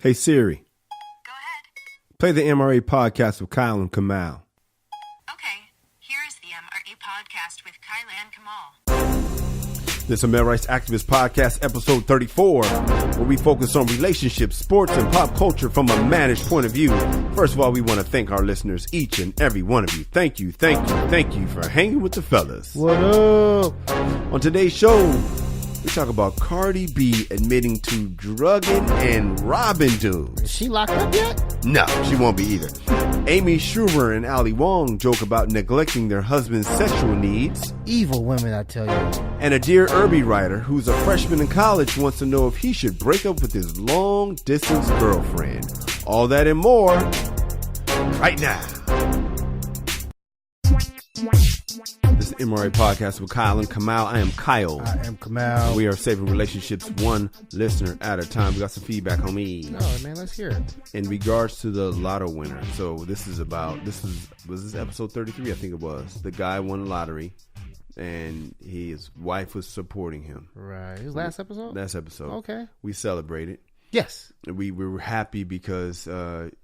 Hey Siri, Go ahead. play the MRA podcast with Kyle and Kamal. Okay, here is the MRA podcast with Kyla and Kamal. This is a Male Rights Activist Podcast, episode 34, where we focus on relationships, sports, and pop culture from a managed point of view. First of all, we want to thank our listeners, each and every one of you. Thank you for hanging with the fellas. What up? On today's show, we talk about Cardi B admitting to drugging and robbing dudes. Is she locked up yet? No, she won't be either. Amy Schumer and Ali Wong joke about neglecting their husband's sexual needs. Evil women, I tell you. And a Dear Irby writer who's a freshman in college wants to know if he should break up with his long-distance girlfriend. All that and more right now. This is the MRA Podcast with Kyle and Kamal. I am Kyle. I am Kamal. We are saving relationships one listener at a time. We got some feedback, homie. No, man, let's hear it. In regards to the lotto winner. So was this episode 33? I think it was. The guy won the lottery and his wife was supporting him. Right. His last episode? Last episode. Okay. We celebrated. Yes. We were happy because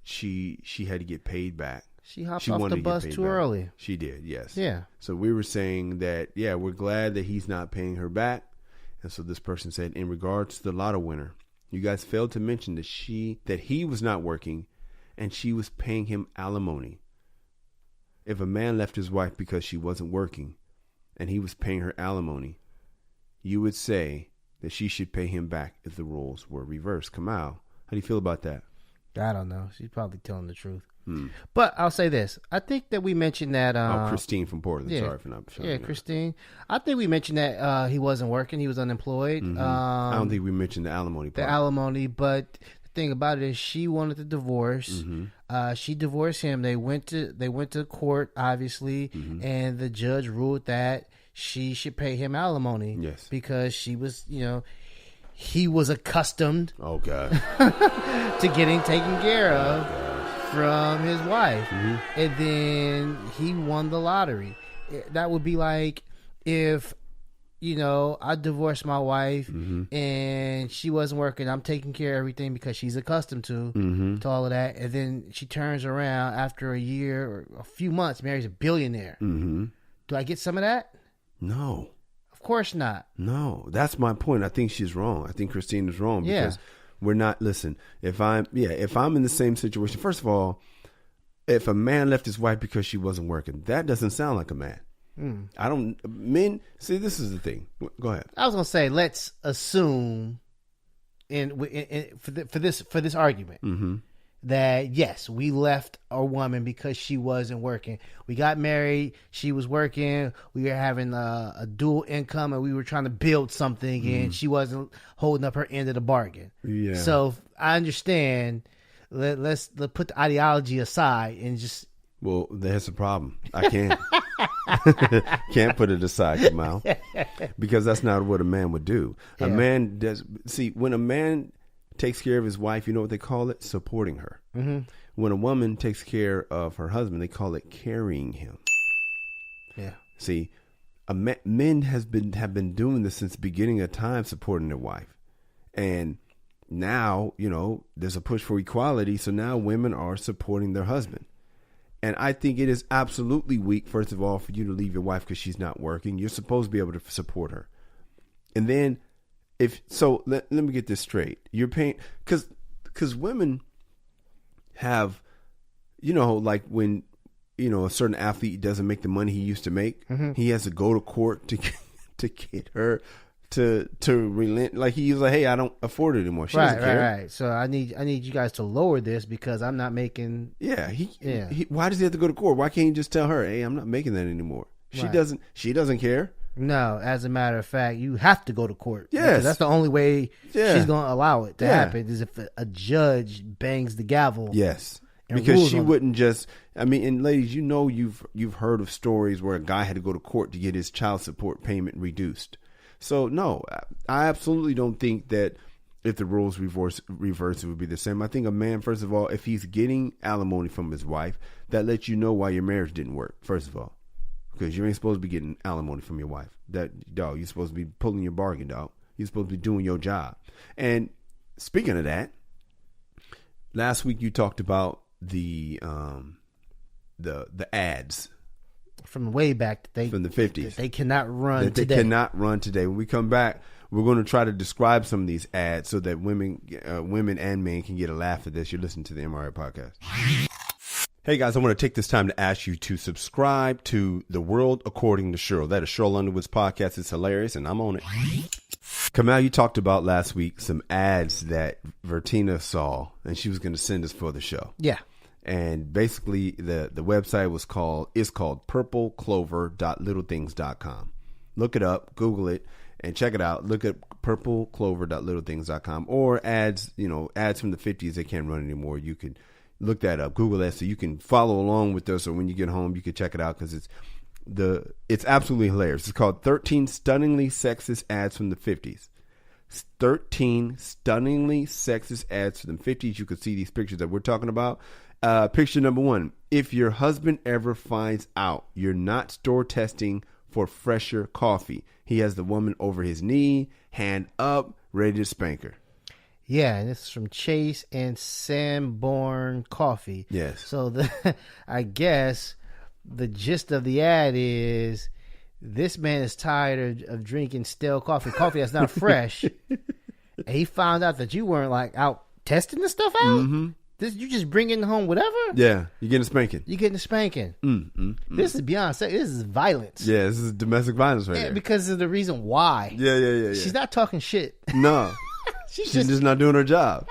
she had to get paid back. She hopped off the bus too early. She did, yes. Yeah. So we were saying that, yeah, we're glad that he's not paying her back. And so this person said, in regards to the lotto winner, you guys failed to mention that he was not working and she was paying him alimony. If a man left his wife because she wasn't working and he was paying her alimony, you would say that she should pay him back if the roles were reversed. Kamal, how do you feel about that? I don't know. She's probably telling the truth. But I'll say this. I think that we mentioned that... Christine from Portland. Yeah, sorry for not showing yeah, Christine. I think we mentioned that he wasn't working. He was unemployed. Mm-hmm. I don't think we mentioned the alimony part. The alimony, but the thing about it is she wanted the divorce. Mm-hmm. She divorced him. They went to court, obviously, and the judge ruled that she should pay him alimony. Yes. Because she was, he was accustomed oh God. to getting taken care of from his wife. Mm-hmm. And then he won the lottery. That would be like if, I divorced my wife and she wasn't working. I'm taking care of everything because she's accustomed to all of that. And then she turns around after a year or a few months, marries a billionaire. Mm-hmm. Do I get some of that? No. Of course not. No, that's my point. I think she's wrong. I think Christine is wrong because we're not. Listen, if I'm in the same situation, first of all, if a man left his wife because she wasn't working, that doesn't sound like a man. Men see. This is the thing. Go ahead. I was gonna say, let's assume, for this argument, that yes, we left a woman because she wasn't working. We got married. She was working. We were having a dual income, and we were trying to build something, and she wasn't holding up her end of the bargain. Yeah. So I understand. Let's put the ideology aside and just. Well, there's a problem. I can't. Can't put it aside, Kamal, because that's not what a man would do. Yeah. A man does. See, when a man takes care of his wife, you know what they call it? Supporting her. Mm-hmm. When a woman takes care of her husband, they call it carrying him. Yeah. See, men have been doing this since the beginning of time, supporting their wife, and now there's a push for equality. So now women are supporting their husband, and I think it is absolutely weak. First of all, for you to leave your wife because she's not working, you're supposed to be able to support her, and then. Let me get this straight. You're paying because women have, like when, a certain athlete doesn't make the money he used to make, he has to go to court to get her to relent. Like he's like, hey, I don't afford it anymore. She doesn't care. Right. So I need you guys to lower this because I'm not making. Yeah. He why does he have to go to court? Why can't he just tell her, hey, I'm not making that anymore? She doesn't care. No, as a matter of fact, you have to go to court. Yes. That's the only way she's going to allow it to happen is if a judge bangs the gavel. Yes. Because she wouldn't just, and ladies, you've heard of stories where a guy had to go to court to get his child support payment reduced. So, no, I absolutely don't think that if the roles reverse, it would be the same. I think a man, first of all, if he's getting alimony from his wife, that lets you know why your marriage didn't work, first of all. Because you ain't supposed to be getting alimony from your wife. You're supposed to be pulling your bargain, dog. You're supposed to be doing your job. And speaking of that, last week you talked about the ads from way back from the 50s. They cannot run today. They cannot run today. When we come back, we're going to try to describe some of these ads so that women and men can get a laugh at this. You're listening to the MRA podcast. Hey guys, I want to take this time to ask you to subscribe to The World According to Cheryl. That is Cheryl Underwood's podcast. It's hilarious, and I'm on it. Kamal, you talked about last week some ads that Vertina saw, and she was going to send us for the show. Yeah. And basically, the website is called purpleclover.littlethings.com. Look it up, Google it, and check it out. Look at purpleclover.littlethings.com or ads from the 50s they can't run anymore. You can look that up, Google that, so you can follow along with us, or when you get home, you can check it out because it's absolutely hilarious. It's called 13 Stunningly Sexist Ads from the 50s. 13 stunningly sexist ads from the 50s. You can see these pictures that we're talking about. Picture number 1. If your husband ever finds out you're not store testing for fresher coffee, he has the woman over his knee, hand up, ready to spank her. Yeah, and this is from Chase and Sanborn Coffee. Yes. So I guess the gist of the ad is this man is tired of drinking stale coffee that's not fresh. And he found out that you weren't like out testing this stuff out. Mm-hmm. You just bringing home whatever? Yeah, you're getting a spanking. This is beyond sex. This is violence. Yeah, this is domestic violence right here. Because of the reason why. Yeah. She's not talking shit. No. She's just not doing her job.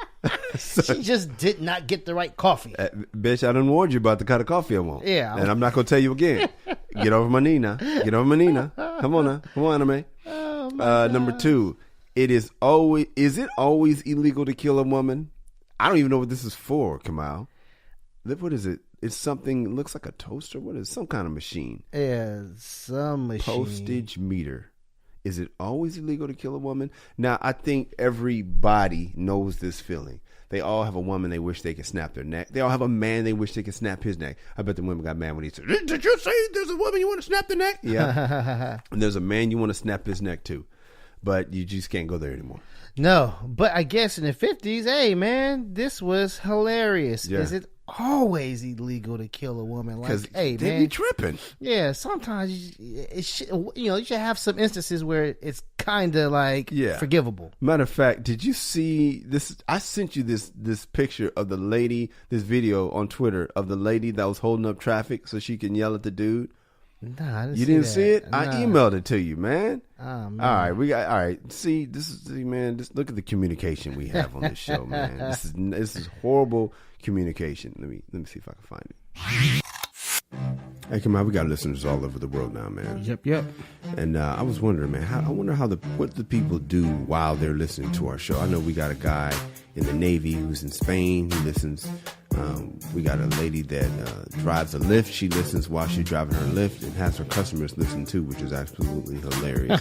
She just did not get the right coffee. Bitch, I done warned you about the kind of coffee I want. Yeah. And I'm not going to tell you again. Get over my knee now. Come on now. Come on, anime. Number 2. Is it always illegal to kill a woman? I don't even know what this is for, Kamal. What is it? It's something, it looks like a toaster. What is it? Some kind of machine. Yeah, some machine. Postage meter. Is it always illegal to kill a woman? Now, I think everybody knows this feeling. They all have a woman they wish they could snap their neck. They all have a man they wish they could snap his neck. I bet the women got mad when he said, "Did you say there's a woman you want to snap the neck?" Yeah. And there's a man you want to snap his neck too. But you just can't go there anymore. No, but I guess in the 50s, hey, man, this was hilarious. Yeah. Is it always illegal to kill a woman? Like, hey, they man. be tripping. Yeah, sometimes you should have some instances where it's kind of like forgivable. Matter of fact, did you see this? I sent you this picture of the lady, this video on Twitter of the lady that was holding up traffic so she can yell at the dude. Nah, I didn't you didn't see it? Nah. I emailed it to you, man. Oh, man. All right, See, man. Just look at the communication we have on this show, man. This is horrible communication. Let me see if I can find it. Hey, come on, we got listeners all over the world now, man. Yep. And I was wondering, man, what the people do while they're listening to our show. I know we got a guy in the Navy who's in Spain who listens. We got a lady that drives a Lyft. She listens while she's driving her Lyft and has her customers listen too, which is absolutely hilarious.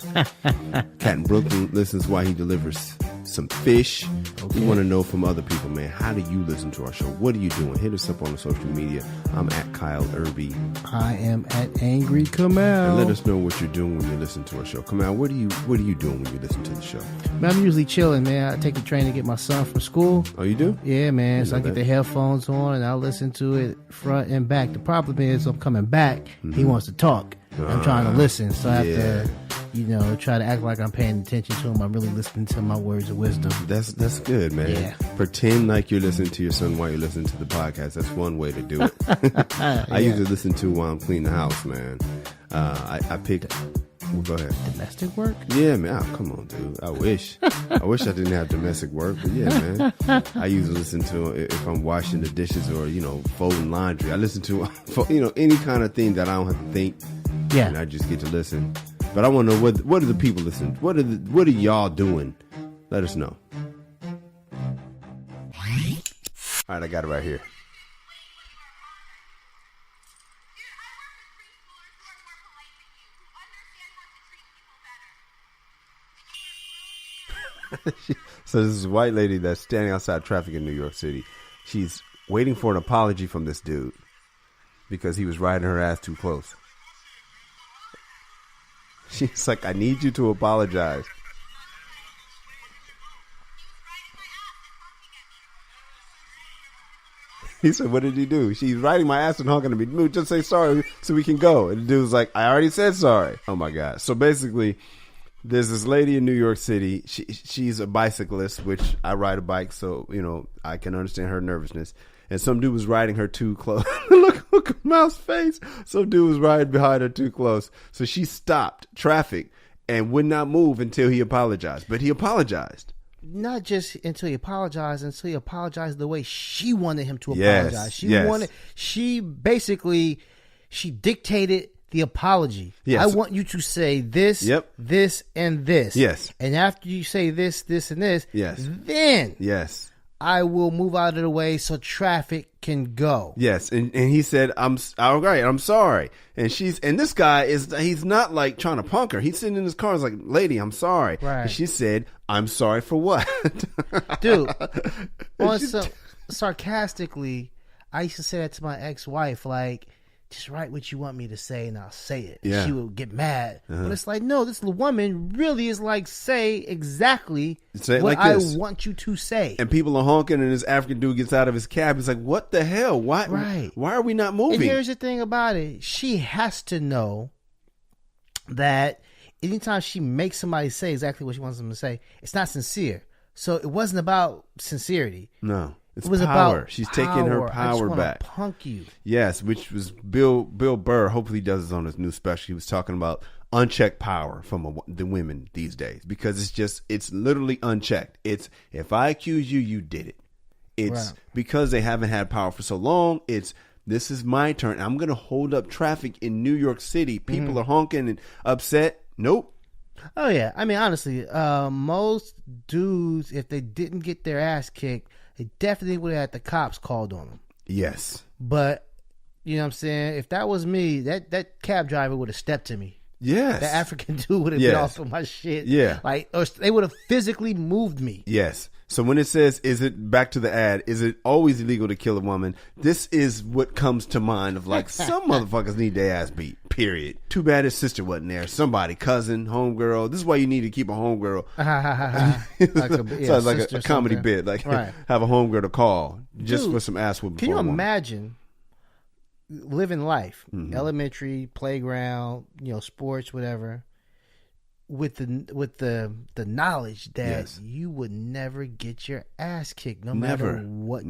Cat in Brooklyn listens while he delivers some fish. Okay. We want to know from other people, man, how do you listen to our show? What are you doing? Hit us up on the social media. I'm at Kyle Irby. I am at Angry Kamal. And let us know what you're doing when you listen to our show. Kamal, what are you doing when you listen to the show? Man, I'm usually chilling, man. I take the train to get my son from school. Oh, you do? Yeah, man. So I get the headphones on and I listen to it front and back. The problem is I'm coming back. He wants to talk. I'm trying to listen. So I have to, try to act like I'm paying attention to him. I'm really listening to my words of wisdom. That's good, man. Yeah. Pretend like you're listening to your son while you're listening to the podcast. That's one way to do it. I usually listen to while I'm cleaning the house, man. I pick... Well, go ahead. Domestic work? Yeah, man. Oh, come on, dude. I wish I didn't have domestic work, but yeah, man. I usually listen to if I'm washing the dishes or folding laundry. I listen to any kind of thing that I don't have to think. Yeah, and I just get to listen. But I want to know what do the people listen? What are y'all doing? Let us know. All right, I got it right here. So this is a white lady that's standing outside traffic in New York City. She's waiting for an apology from this dude because he was riding her ass too close. She's like, I need you to apologize. He said, what did he do? She's riding my ass and honking at me. Dude, just say sorry so we can go. And the dude was like, I already said sorry. Oh my God. So basically, there's this lady in New York City. She's a bicyclist, which I ride a bike, so I can understand her nervousness. And some dude was riding her too close. Look at Mouse's face. Some dude was riding behind her too close. So she stopped traffic and would not move until he apologized. But he apologized. Not just until he apologized the way she wanted him to apologize. She basically dictated the apology. Yes. I want you to say this, this, and this. Yes. And after you say this, this, and this, then I will move out of the way so traffic can go. Yes, and he said, I'm all right, I'm sorry. And this guy he's not like trying to punk her. He's sitting in his car, he's like, lady, I'm sorry. Right. And she said, I'm sorry for what? Dude, sarcastically, I used to say that to my ex-wife, like, just write what you want me to say and I'll say it. Yeah. She would get mad. But it's like, no, this woman really is like, say exactly what like I this. want you to say. And people are honking and this African dude gets out of his cab. He's like, what the hell? Why are we not moving? And here's the thing about it. She has to know that anytime she makes somebody say exactly what she wants them to say, it's not sincere. So it wasn't about sincerity. No. It was power. About She's power. taking her I power just back. Punk you. Yes, which was Bill Burr. Hopefully, he does this on his new special. He was talking about unchecked power from the women these days because it's literally unchecked. It's if I accuse you, you did it. It's because they haven't had power for so long. This is my turn. I'm going to hold up traffic in New York City. People are honking and upset. Nope. Oh yeah. I mean, honestly, most dudes, if they didn't get their ass kicked, they definitely would have had the cops called on them. Yes. But, you know what I'm saying? If that was me, that cab driver would have stepped to me. Yes. The African dude would have been off of my shit. Yeah. Or they would have physically moved me. Yes. So when it says, back to the ad, is it always illegal to kill a woman? This is what comes to mind of like, some motherfuckers need their ass beat, period. Too bad his sister wasn't there. Somebody, cousin, homegirl. This is why you need to keep a homegirl. Sounds like a comedy bit. Like, have a homegirl to call just for some ass whooping. Can you imagine living life, elementary, playground, sports, whatever, with the knowledge that you would never get your ass kicked, no matter what.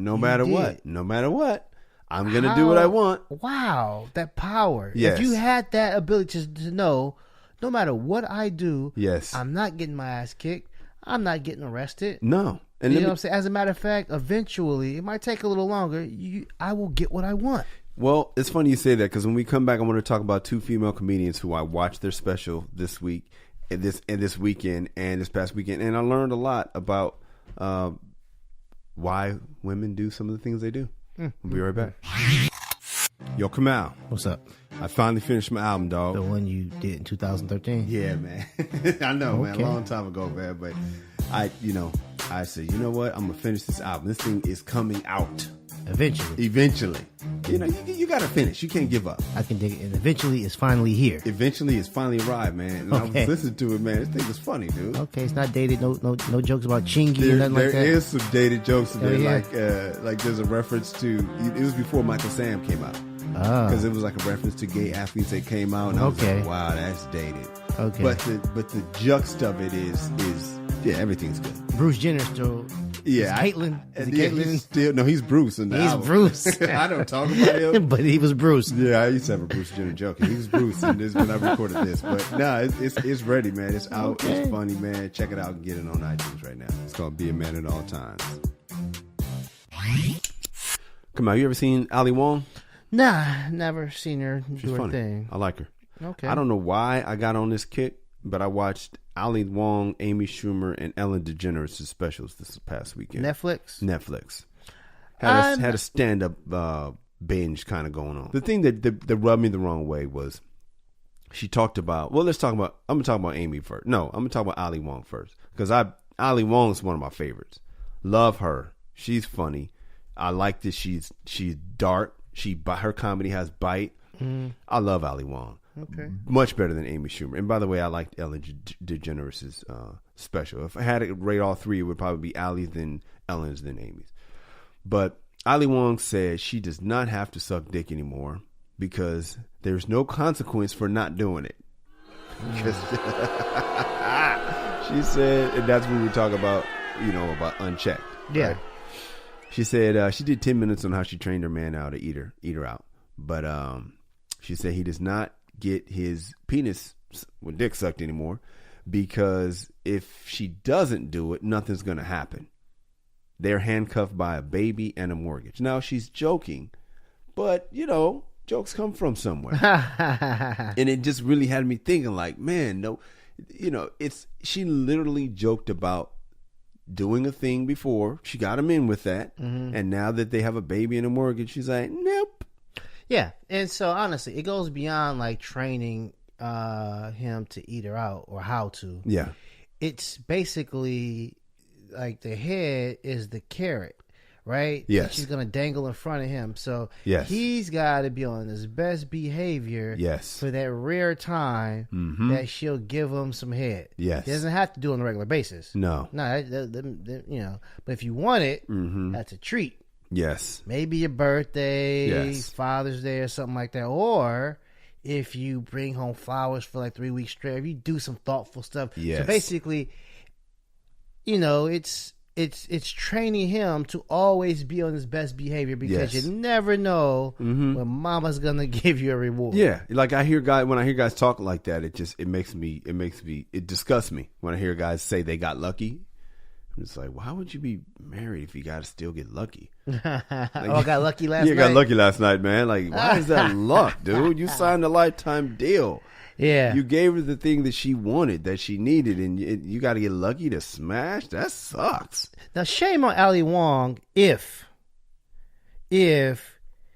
I'm gonna do what I want. Wow, that power! Yes. If you had that ability to know, no matter what I do, yes, I'm not getting my ass kicked. I'm not getting arrested. No, and you know what I'm saying. As a matter of fact, eventually, it might take a little longer. I will get what I want. Well, it's funny you say that because when we come back, I want to talk about two female comedians who I watched their special this week. This weekend and this past weekend, and I learned a lot about why women do some of the things they do. We'll be right back. Yo, Kamal. What's up? I finally finished my album, dog. The one you did in 2013? Yeah, man. I know, man. A long time ago, man. But I said, you know what? I'm going to finish this album. This thing is coming out. Eventually. You got to finish. You can't give up. I can dig it. And eventually it's finally here. Eventually it's finally arrived, man. And I was listening to it, man. This thing is funny, dude. Okay, it's not dated. No jokes about chingy and nothing like that. There is some dated jokes in there. Like there's a reference to, it was before Michael Sam came out. Because it was like a reference to gay athletes that came out. And I was like, wow, that's dated. Okay. But the juxt of it is everything's good. Bruce Jenner still. Yeah, Caitlyn. Is it Caitlyn? He's Bruce in the album. He's Bruce. I don't talk about him, but he was Bruce. Yeah, I used to have a Bruce Jenner joke. He was Bruce, and this when I recorded this. But no, it's ready, man. It's out. Okay. It's funny, man. Check it out and get it on iTunes right now. It's called "Be a Man at All Times." Come on, you ever seen Ali Wong? Nah, never seen her do her thing. I like her. Okay. I don't know why I got on this kick, but I watched Ali Wong, Amy Schumer, and Ellen DeGeneres' specials this past weekend. Netflix. Had a stand-up binge kind of going on. The thing that rubbed me the wrong way was she talked about, I'm going to talk about Amy first. No, I'm going to talk about Ali Wong first. Because Ali Wong is one of my favorites. Love her. She's funny. I like that she's dark. Her comedy has bite. I love Ali Wong. Okay. Much better than Amy Schumer. And by the way, I liked Ellen DeGeneres' special. If I had to rate all three, it would probably be Ali's, then Ellen's, then Amy's. But Ali Wong said she does not have to suck dick anymore because there's no consequence for not doing it. She said, and that's when we talk about, about unchecked. Yeah. Right? She said she did 10 minutes on how she trained her man out to eat her out. But she said he does not get his penis with dick sucked anymore because if she doesn't do it, nothing's going to happen. They're handcuffed by a baby and a mortgage. Now, she's joking, but, jokes come from somewhere. And it just really had me thinking like, man, no, she literally joked about doing a thing before. She got him in with that. Mm-hmm. And now that they have a baby and a mortgage, she's like, nope. Yeah. And so honestly, it goes beyond like training him to eat her out or how to. Yeah. It's basically like the head is the carrot, right? Yes. That she's going to dangle in front of him. So yes. He's got to be on his best behavior yes. for that rare time mm-hmm. that she'll give him some head. Yes. He doesn't have to do it on a regular basis. No. But if you want it, mm-hmm. that's a treat. Yes. Maybe your birthday, yes. Father's Day or something like that. Or if you bring home flowers for like 3 weeks straight, if you do some thoughtful stuff. Yes. So basically, it's training him to always be on his best behavior because yes. you never know mm-hmm. when mama's gonna give you a reward. Yeah. Like when I hear guys talk like that, it disgusts me when I hear guys say they got lucky. It's like, why would you be married if you got to still get lucky? I got lucky last night. Yeah, got lucky last night, man. Like, why is that luck, dude? You signed a lifetime deal. Yeah. You gave her the thing that she wanted, that she needed, and you got to get lucky to smash? That sucks. Now, shame on Ali Wong if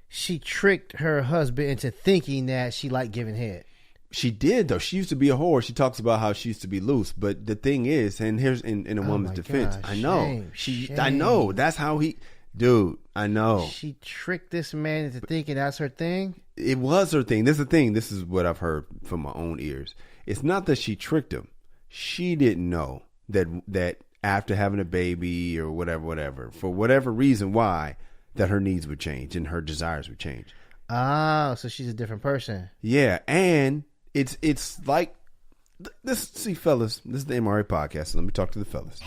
she tricked her husband into thinking that she liked giving head. She did, though. She used to be a whore. She talks about how she used to be loose. But the thing is, and here's in a woman's defense, God, I know. shame. I know. That's how dude, I know. She tricked this man into thinking that's her thing? It was her thing. This is the thing. This is what I've heard from my own ears. It's not that she tricked him. She didn't know that after having a baby or whatever, for whatever reason why, that her needs would change and her desires would change. Oh, so she's a different person. Yeah, and it's like this. See, fellas, this is the MRA podcast. So let me talk to the fellas.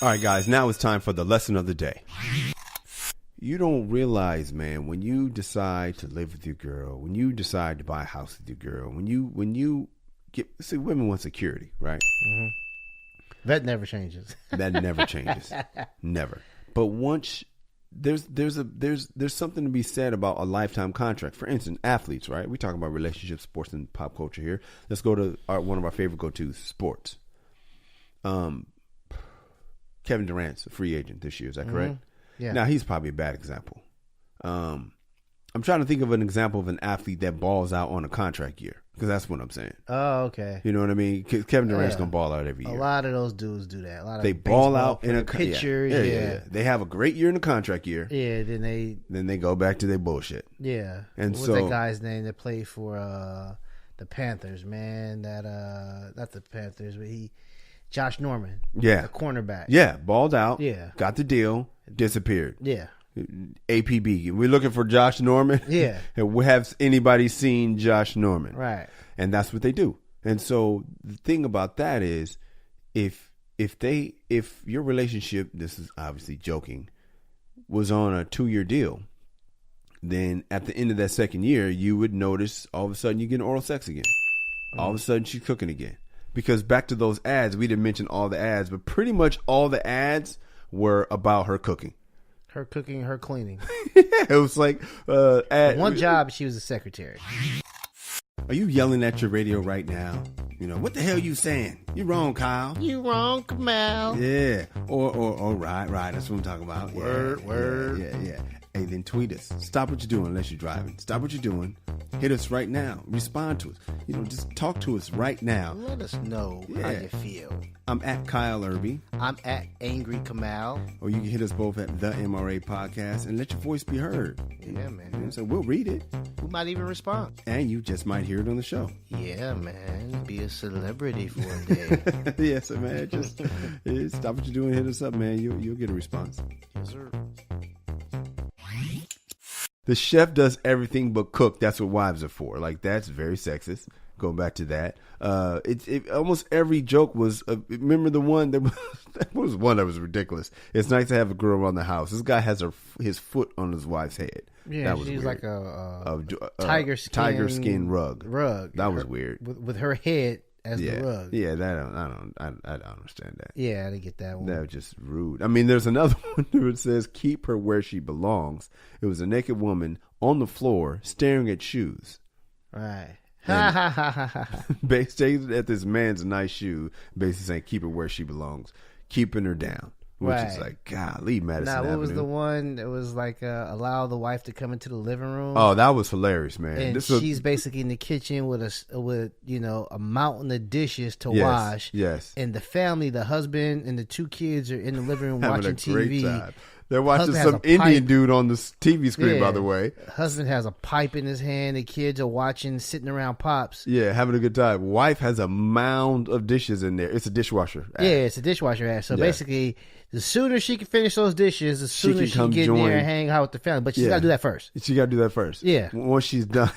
All right, guys. Now it's time for the lesson of the day. You don't realize, man, when you decide to live with your girl, when you decide to buy a house with your girl, when you get, see, women want security, right? Mm-hmm. That never changes. That never changes. Never. But once there's something to be said about a lifetime contract. For instance, athletes, right? We talk about relationships, sports, and pop culture here. Let's go to one of our favorite go-tos, sports. Kevin Durant's a free agent this year. Is that correct? Yeah. Now, he's probably a bad example. I'm trying to think of an example of an athlete that balls out on a contract year, because that's what I'm saying. Oh, okay. You know what I mean? Kevin Durant's going to ball out every year. A lot of those dudes do that. A lot of they ball out in a picture. Yeah. They have a great year in the contract year. Yeah, then they go back to their bullshit. Yeah. And what's that guy's name that played for the Panthers, man? That not the Panthers, but Josh Norman. Yeah. The cornerback. Yeah, balled out. Yeah. Got the deal, disappeared. Yeah. APB. We're looking for Josh Norman. Yeah. And have anybody seen Josh Norman? Right. And that's what they do. And so the thing about that is if your relationship, this is obviously joking, was on a 2-year deal, then at the end of that second year, you would notice all of a sudden you get oral sex again. All of a sudden she's cooking again. Because back to those ads, we didn't mention all the ads, but pretty much all the ads were about her cooking. Her cooking, her cleaning. It was like one job, she was a secretary. Are you yelling at your radio right now? You know, what the hell you saying? You wrong, Kyle. You wrong, Kamal. Yeah. Or right. That's what I'm talking about. Word. Yeah. Hey, then tweet us. Stop what you're doing unless you're driving. Stop what you're doing. Hit us right now. Respond to us. Just talk to us right now. Let us know how you feel. I'm at Kyle Irby. I'm at Angry Kamal. Or you can hit us both at the MRA Podcast and let your voice be heard. Yeah, man. So we'll read it. We might even respond. And you just might hear it on the show. Yeah, man. Be a celebrity for a day. Yes, man. Just stop what you're doing. Hit us up, man. You'll get a response. Yes, sir. The chef does everything but cook. That's what wives are for. Like, that's very sexist. Going back to that. Almost every joke was, remember the one that was one that was ridiculous. It's nice to have a girl around the house. This guy has his foot on his wife's head. Yeah, that was she's weird. like a tiger skin rug. That was weird. With her head as the rug. Yeah, I don't understand that. Yeah, I didn't get that one. That was just rude. I mean, there's another one that says, keep her where she belongs. It was a naked woman on the floor staring at shoes. Right. Basically at this man's nice shoe, basically saying, keep her where she belongs. Keeping her down. Which is like, golly, Madison Avenue. What was the one that was like, allow the wife to come into the living room? Oh, that was hilarious, man. And she's basically in the kitchen with a mountain of dishes to wash. Yes. And the family, the husband and the two kids are in the living room watching TV. Great time. They're watching some Indian dude on the TV screen, by the way. Husband has a pipe in his hand. The kids are watching, sitting around Pops. Yeah, having a good time. Wife has a mound of dishes in there. It's a dishwasher. Yeah, it's a dishwasher ass. So basically, the sooner she can finish those dishes, the sooner she can get in there and hang out with the family. But she's got to do that first. She got to do that first. Yeah. Once she's done.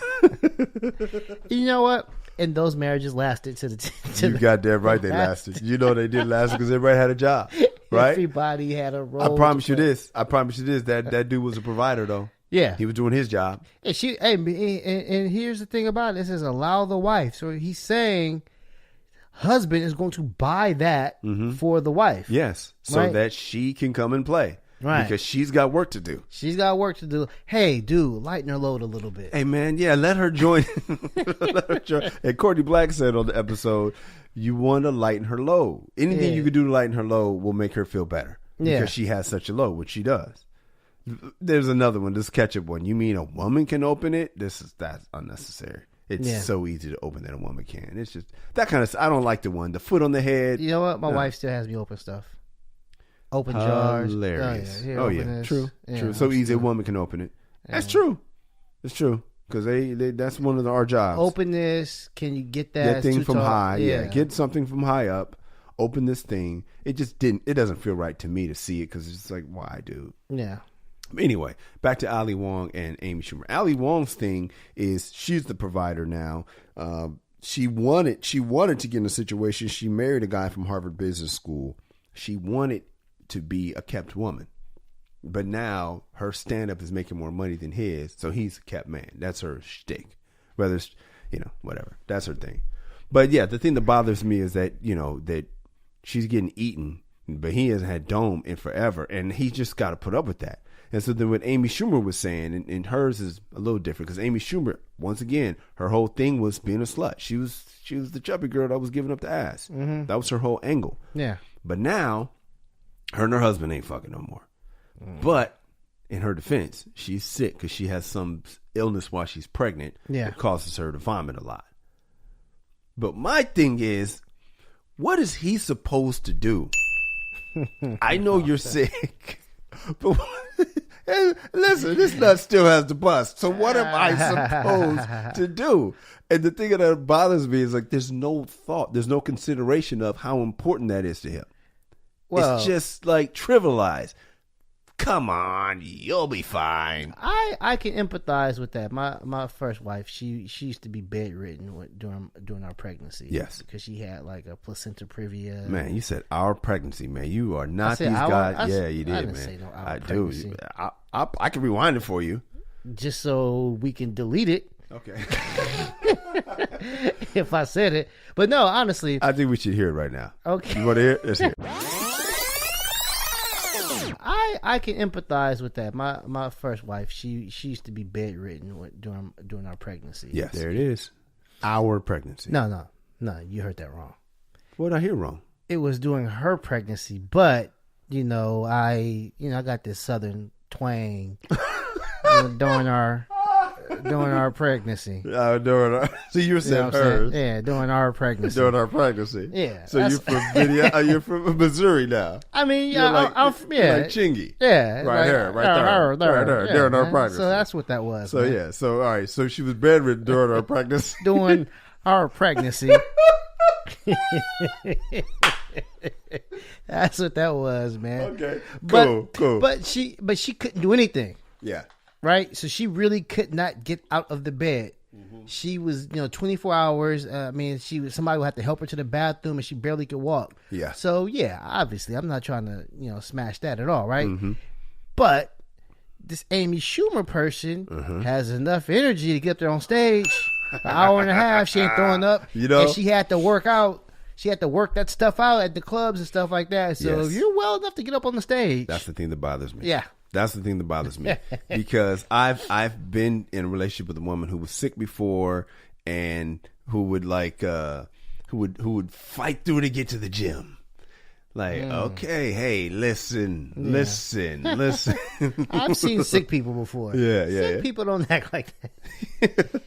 You know what? And those marriages lasted to the. You got that right. They lasted. You know they did last because everybody had a job, right? Everybody had a role. I promise you this. That dude was a provider, though. Yeah, he was doing his job. And and here's the thing about it. It says allow the wife. So he's saying, husband is going to buy that for the wife. Yes, so that she can come and play. Right. Because she's got work to do. Hey, dude, lighten her load a little bit. Hey, man, let her join. And Courtney Black said on the episode, you want to lighten her load. Anything you can do to lighten her load will make her feel better. Because she has such a load, which she does. There's another one, this ketchup one. You mean a woman can open it? That's unnecessary. It's so easy to open that a woman can. It's just that kind of stuff. I don't like the one. The foot on the head. You know what? My wife still has me open stuff. Open jars. Hilarious. Oh, yeah. True. So easy a woman can open it. That's true. It's true. Because that's one of our jobs. Open this. Can you get that? Get thing from high. Yeah. Get something from high up. Open this thing. It doesn't feel right to me to see it because it's just like, why, dude? Yeah. Anyway, back to Ali Wong and Amy Schumer. Ali Wong's thing is she's the provider now. She wanted to get in a situation. She married a guy from Harvard Business School. She wanted to be a kept woman, but now her stand-up is making more money than his, so he's a kept man. That's her shtick. Whether it's, whatever. That's her thing. But yeah, the thing that bothers me is that, that she's getting eaten, but he hasn't had dome in forever, and he just got to put up with that. And so then what Amy Schumer was saying, and hers is a little different, because Amy Schumer, once again, her whole thing was being a slut. She was the chubby girl that was giving up the ass. Mm-hmm. That was her whole angle. Yeah. But now, her and her husband ain't fucking no more. But in her defense, she's sick because she has some illness while she's pregnant that causes her to vomit a lot. But my thing is, what is he supposed to do? I know you're sick, but listen, this nut still has to bust. So what am I supposed to do? And the thing that bothers me is like, there's no thought, there's no consideration of how important that is to him. Well, it's just like trivialized. Come on, you'll be fine. I can empathize with that. My first wife, she used to be bedridden during our pregnancy. Yes, because she had like a placenta previa. Man, you said our pregnancy, man. You are not these guys. Yeah, you did, man. Say no, I do. I can rewind it for you, just so we can delete it. Okay. If I said it, but no, honestly, I think we should hear it right now. Okay, you want to hear it? Let's hear it. I can empathize with that. My first wife, she used to be bedridden during our pregnancy. Yes, there it is. Our pregnancy. No, you heard that wrong. What did I hear wrong? It was during her pregnancy, but I got this southern twang during during our pregnancy. So you were saying what I'm hers. saying? Yeah, during our pregnancy. During our pregnancy. Yeah, So you're from you're from Missouri now. I mean, You're yeah, like, I'm you're like Chingy. Yeah, Right here, right there. Right there, yeah, during our man. pregnancy. So that's what that was. So man. yeah, so all right, so she was bedridden during our pregnancy. During our pregnancy. That's what that was, man. Okay, But, cool. But she couldn't do anything, Yeah, right? So she really could not get out of the bed. She was, 24 hours. I mean, somebody would have to help her to the bathroom, and she barely could walk. Yeah. So yeah, obviously, I'm not trying to, smash that at all, right? But this Amy Schumer person has enough energy to get up there on stage. An hour and a half, she ain't throwing up. And she had to work out. She had to work that stuff out at the clubs and stuff like that. So Yes. if you're well enough to get up on the stage, that's the thing that bothers me. Yeah. That's the thing that bothers me because I've been in a relationship with a woman who was sick before and who would who would fight through to get to the gym. Like, okay, hey, listen. I've seen sick people before. Sick people don't act like that.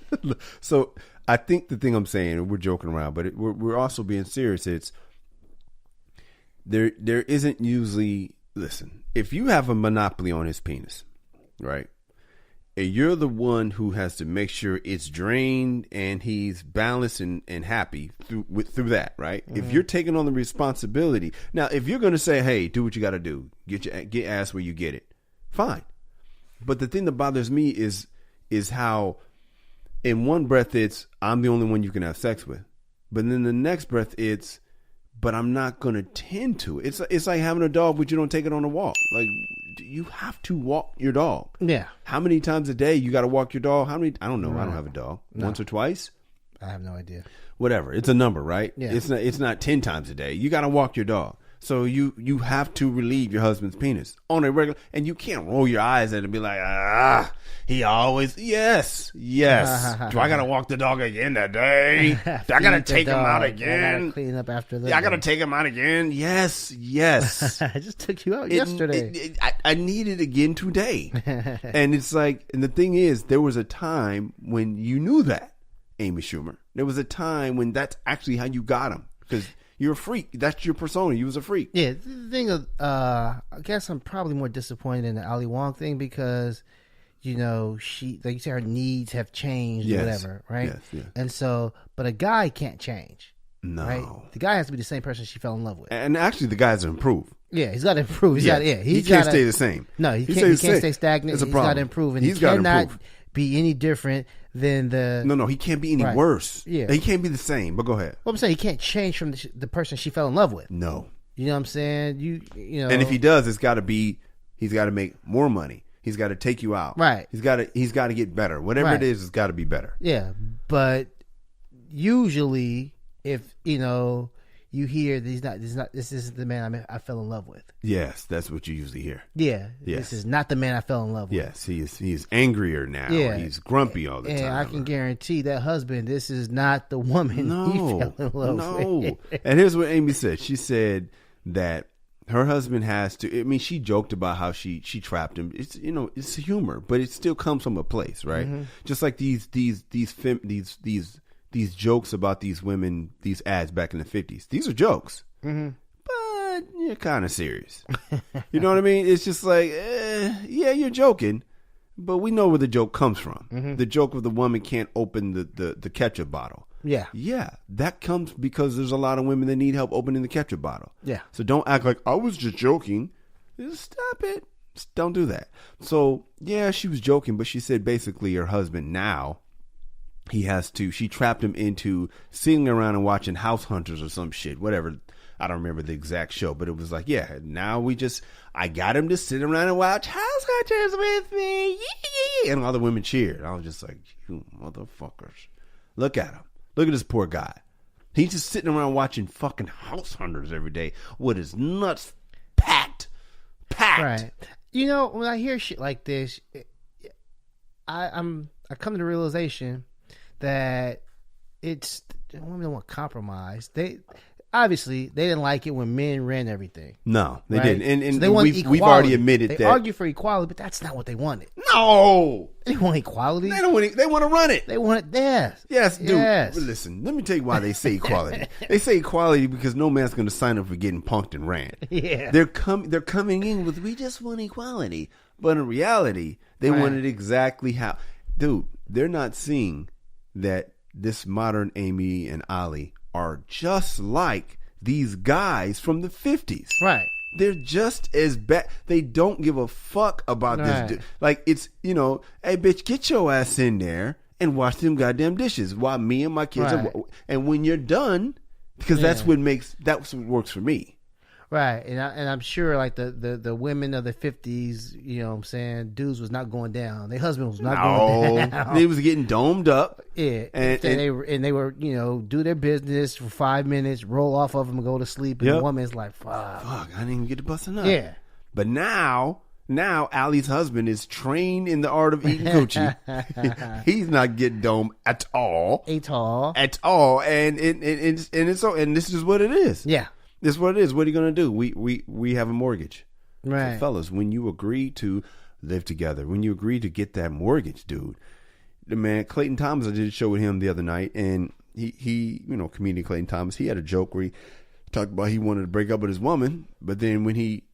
So I think the thing I'm saying, we're joking around, but we're also being serious. It's there isn't usually, listen, if you have a monopoly on his penis, right, and you're the one who has to make sure it's drained and he's balanced and happy through that, right? If you're taking on the responsibility, now if you're going to say, hey, do what you got to do, get ass where you get it, fine. But the thing that bothers me is how in one breath it's I'm the only one you can have sex with, but then the next breath it's but I'm not going to tend to it. It's like having a dog, but you don't take it on a walk. Like, you have to walk your dog. Yeah. How many times a day you got to walk your dog? How many? I don't know. I don't have a dog. No. Once or twice? I have no idea. Whatever. It's a number, right? Yeah. It's not 10 times a day. You got to walk your dog. So you have to relieve your husband's penis on a regular, and you can't roll your eyes at it and be like, he always, yes. Do I got to walk the dog again today? Do I got to take him out again? I got to clean up after that. Yeah, I got to take him out again. Yes. I just took you out yesterday. I need it again today. And it's like, and the thing is, there was a time when you knew that, Amy Schumer. There was a time when that's actually how you got him, because you're a freak. That's your persona. You was a freak. Yeah, the thing of, I guess I'm probably more disappointed in the Ali Wong thing because, she, like you said, her needs have changed or whatever, right? Yes. And so, but a guy can't change. No. Right? The guy has to be the same person she fell in love with. And actually, the guy's improved. Yeah, he's got to improve. He can't stay the same. No, he can't stay stagnant. It's a He's problem. got to improve, and He's he got to cannot improve. be any different than the. No, he can't be any Right. worse. Yeah. He can't be the same. But go ahead. Well, I'm saying he can't change from the person she fell in love with. No. You know what I'm saying? You know. And if he does, he's got to make more money. He's got to take you out. Right. He's got to get better. Whatever Right. it is, it's got to be better. Yeah, but usually, if you hear that this isn't the man I fell in love with. Yes, that's what you usually hear. Yeah, Yes. This is not the man I fell in love with. Yes, he's angrier now. Yeah. He's grumpy all the And time. I can guarantee that husband, this is not the woman he fell in love with. And here's what Amy said. She said that her husband has to. I mean, she joked about how she trapped him. It's it's humor, but it still comes from a place, right? Mm-hmm. Just like these jokes about these women, these ads back in the 50s. These are jokes, but you're kind of serious. You know what I mean? It's just like, yeah, you're joking, but we know where the joke comes from. The joke of the woman can't open the ketchup bottle. Yeah, that comes because there's a lot of women that need help opening the ketchup bottle. Yeah. So don't act like I was just joking. Just stop it. Just don't do that. So yeah, she was joking, but she said basically her husband now, she trapped him into sitting around and watching House Hunters or some shit, whatever. I don't remember the exact show, but it was like, yeah, now I got him to sit around and watch House Hunters with me. Yeah. And all the women cheered. I was just like, you motherfuckers. Look at him. Look at this poor guy. He's just sitting around watching fucking House Hunters every day with his nuts packed. Right. When I hear shit like this, I come to the realization that it's women don't want compromise. obviously they didn't like it when men ran everything. No, they right? didn't. And So they wanted we've already admitted they that. They argue for equality, but that's not what they wanted. No, They want equality. they don't want it. They want to run it. They want it. Yes, dude. Yes. But listen, let me tell you why they say equality. They say equality because no man's going to sign up for getting punked and ran. Yeah. They're coming in with, we just want equality. But in reality, they want it exactly how. Dude, they're not seeing that this modern Amy and Ali are just like these guys from the 50s. Right. They're just as bad. They don't give a fuck about this dude. Like, it's, hey, bitch, get your ass in there and wash them goddamn dishes while me and my kids are. And when you're done, because that's what works for me. Right. And I'm sure like the women of the 50s, you know what I'm saying, dudes was not going down. Their husband was not going down. They was getting domed up. Yeah. And they were, do their business for 5 minutes, roll off of them and go to sleep. And the woman's like, fuck, I didn't even get to busting up. Yeah. But now Allie's husband is trained in the art of eating coochie. He's not getting domed at all. At all. And this is what it is. Yeah. This is what it is. What are you going to do? We have a mortgage. Right. So fellas, when you agree to live together, when you agree to get that mortgage, dude, the man, Clayton Thomas, I did a show with him the other night, and he comedian Clayton Thomas, he had a joke where he talked about he wanted to break up with his woman, but then when he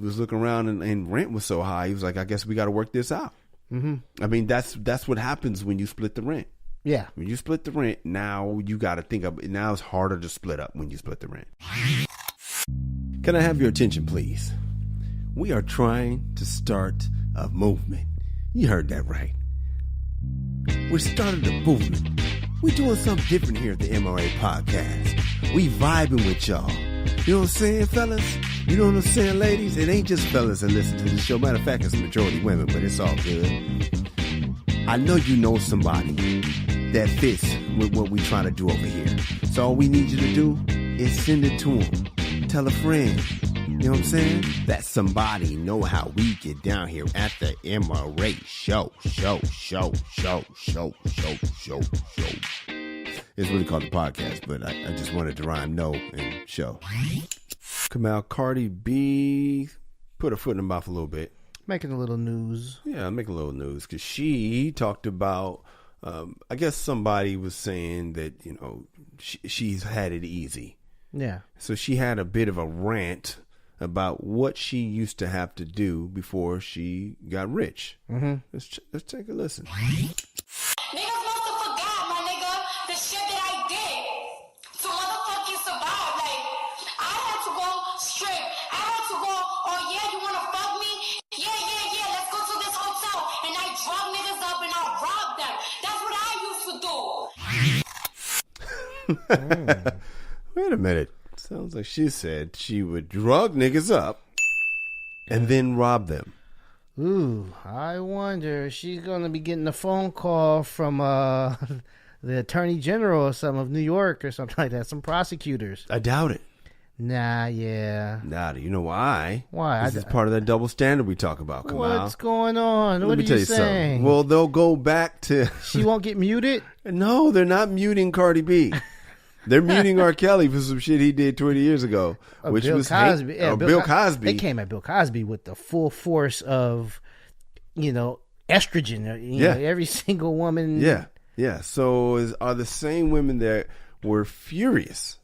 was looking around and rent was so high, he was like, I guess we got to work this out. Mm-hmm. I mean, that's what happens when you split the rent. Yeah. When you split the rent, now you got to think of it. Now it's harder to split up when you split the rent. Can I have your attention, please? We are trying to start a movement. You heard that right. We're starting a movement. We're doing something different here at the MRA Podcast. We vibing with y'all. You know what I'm saying, fellas? You know what I'm saying, ladies? It ain't just fellas that listen to the show. Matter of fact, it's a majority women, but it's all good. I know you know somebody that fits with what we trying to do over here. So all we need you to do is send it to them. Tell a friend. You know what I'm saying? That somebody know how we get down here at the MRA show. It's really called the podcast, but I just wanted to rhyme no and show. Come out, Cardi B put her foot in her mouth a little bit. Making a little news. Yeah, making a little news because she talked about, I guess somebody was saying that, she's had it easy. Yeah. So she had a bit of a rant about what she used to have to do before she got rich. Mm-hmm. Let's take a listen. Niggas must have forgot, my nigga, the shit that I did to motherfucking survive. Like, I had to go straight. I had to go, oh yeah, you wanna fuck me? Yeah, let's go to this hotel. And I drug niggas up and I robbed them. That's what I used to do. Wait a minute. Sounds like she said she would drug niggas up and then rob them. Ooh, I wonder if she's going to be getting a phone call from the Attorney General or something of New York or something like that, some prosecutors. I doubt it. Nah, yeah. Doubt it. You know why? Why? This is part of that double standard we talk about. What's going on? Let what me are tell you saying? something. Well, they'll go back to... She won't get muted? No, they're not muting Cardi B. They're muting R. Kelly for some shit he did 20 years ago, which Bill was Cosby. Bill Cosby. They came at Bill Cosby with the full force of, estrogen. Every single woman. Yeah. So are the same women that were furious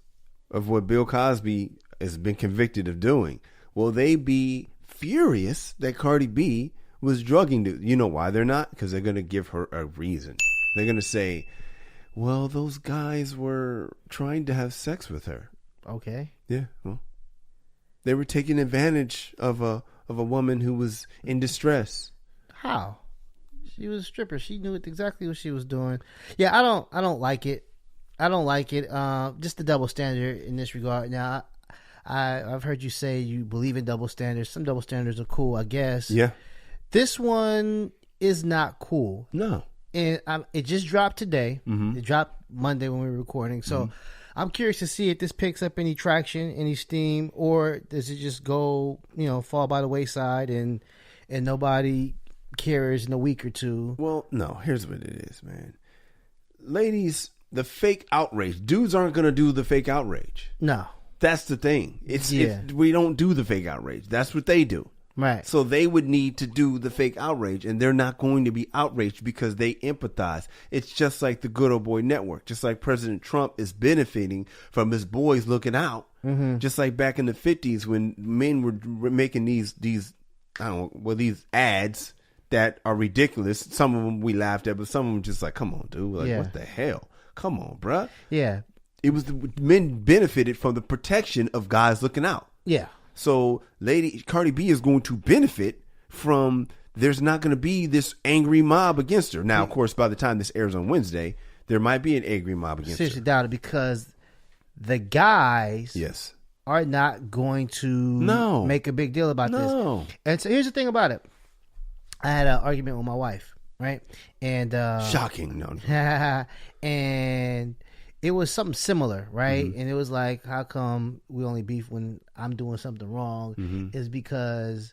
of what Bill Cosby has been convicted of doing, will they be furious that Cardi B was drugging? You know why they're not? Because they're going to give her a reason. They're going to say, well, those guys were trying to have sex with her. Okay. Yeah. Well, they were taking advantage of a woman who was in distress. How? She was a stripper. She knew exactly what she was doing. Yeah, I don't like it. I don't like it. Just the double standard in this regard. Now, I've heard you say you believe in double standards. Some double standards are cool, I guess. Yeah. This one is not cool. No. And it just dropped today. Mm-hmm. It dropped Monday when we were recording. So I'm curious to see if this picks up any traction, any steam, or does it just go, fall by the wayside and nobody cares in a week or two? Well, no. Here's what it is, man. Ladies, the fake outrage. Dudes aren't going to do the fake outrage. No. That's the thing. We don't do the fake outrage. That's what they do. Right. So they would need to do the fake outrage, and they're not going to be outraged because they empathize. It's just like the Good Old Boy Network. Just like President Trump is benefiting from his boys looking out. Mm-hmm. Just like back in the 50s when men were making these ads that are ridiculous. Some of them we laughed at, but some of them just like, come on, dude. Like, what the hell? Come on, bruh. Yeah. It was men benefited from the protection of guys looking out. Yeah. So Cardi B is going to benefit from, there's not going to be this angry mob against her. Now, of course, by the time this airs on Wednesday, there might be an angry mob against Seriously her. doubt it, because the guys are not going to make a big deal about this. And so here's the thing about it. I had an argument with my wife, right? And shocking. No. And it was something similar, right? Mm-hmm. And it was like, how come we only beef when I'm doing something wrong? Mm-hmm. Is because,